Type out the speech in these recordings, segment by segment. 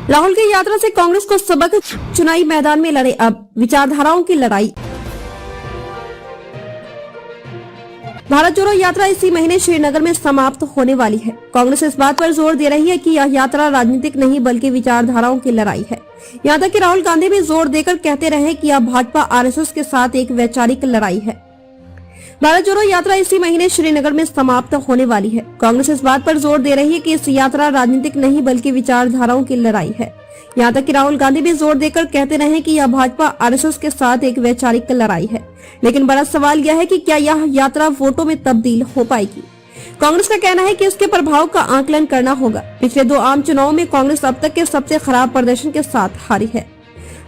राहुल की यात्रा से कांग्रेस को सबक, चुनावी मैदान में लड़े अब विचारधाराओं की लड़ाई। भारत जोड़ो यात्रा इसी महीने श्रीनगर में समाप्त होने वाली है। कांग्रेस इस बात पर जोर दे रही है कि यह यात्रा राजनीतिक नहीं बल्कि विचारधाराओं की लड़ाई है। यहाँ तक कि राहुल गांधी भी जोर देकर कहते रहे कि यह भाजपा आरएसएस के साथ एक वैचारिक लड़ाई है। भारत जोड़ो यात्रा इसी महीने श्रीनगर में समाप्त होने वाली है। कांग्रेस इस बात पर जोर दे रही है कि इस यात्रा राजनीतिक नहीं बल्कि विचारधाराओं की लड़ाई है। यहाँ तक कि राहुल गांधी भी जोर देकर कहते रहे कि यह भाजपा आरएसएस के साथ एक वैचारिक लड़ाई है। लेकिन बड़ा सवाल यह है कि क्या यह यात्रा वोटों में तब्दील हो पाएगी। कांग्रेस का कहना है कि इसके प्रभाव का आकलन करना होगा। पिछले 2 आम चुनावों में कांग्रेस अब तक के सबसे खराब प्रदर्शन के साथ हारी है।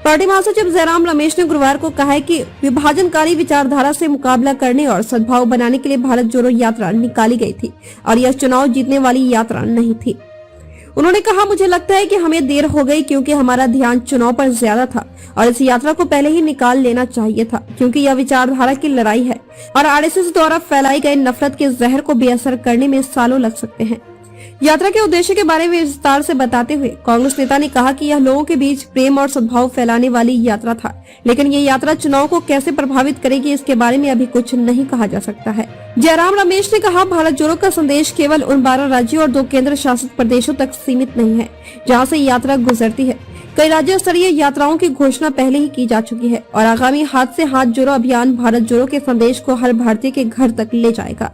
पार्टी महासचिव जयराम रमेश ने गुरुवार को कहा है कि विभाजनकारी विचारधारा से मुकाबला करने और सद्भाव बनाने के लिए भारत जोड़ो यात्रा निकाली गई थी और यह चुनाव जीतने वाली यात्रा नहीं थी। उन्होंने कहा, मुझे लगता है कि हमें देर हो गई क्योंकि हमारा ध्यान चुनाव पर ज्यादा था और इस यात्रा को पहले ही निकाल लेना चाहिए था क्योंकि यह विचारधारा की लड़ाई है और आरएसएस द्वारा फैलाई गई नफरत के जहर को बेअसर करने में सालों लग सकते हैं। यात्रा के उद्देश्य के बारे में विस्तार से बताते हुए कांग्रेस नेता ने कहा कि यह लोगों के बीच प्रेम और सद्भाव फैलाने वाली यात्रा था, लेकिन ये यात्रा चुनाव को कैसे प्रभावित करेगी इसके बारे में अभी कुछ नहीं कहा जा सकता है। जयराम रमेश ने कहा, भारत जोड़ो का संदेश केवल उन 12 राज्यों और 2 केंद्र शासित प्रदेशों तक सीमित नहीं है जहाँ से यात्रा गुजरती है। कई राज्य स्तरीय यात्राओं की घोषणा पहले ही की जा चुकी है और आगामी हाथ से हाथ जोड़ो अभियान भारत जोड़ो के संदेश को हर भारतीय के घर तक ले जाएगा।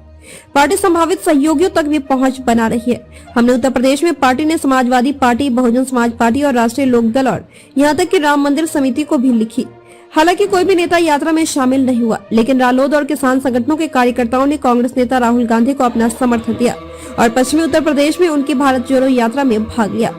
पार्टी संभावित सहयोगियों तक भी पहुंच बना रही है। हमने उत्तर प्रदेश में पार्टी ने समाजवादी पार्टी, बहुजन समाज पार्टी और राष्ट्रीय लोकदल और यहां तक कि राम मंदिर समिति को भी लिखी। हालांकि कोई भी नेता यात्रा में शामिल नहीं हुआ, लेकिन रालोद और किसान संगठनों के कार्यकर्ताओं ने कांग्रेस नेता राहुल गांधी को अपना समर्थन दिया और पश्चिमी उत्तर प्रदेश में उनकी भारत जोड़ो यात्रा में भाग लिया।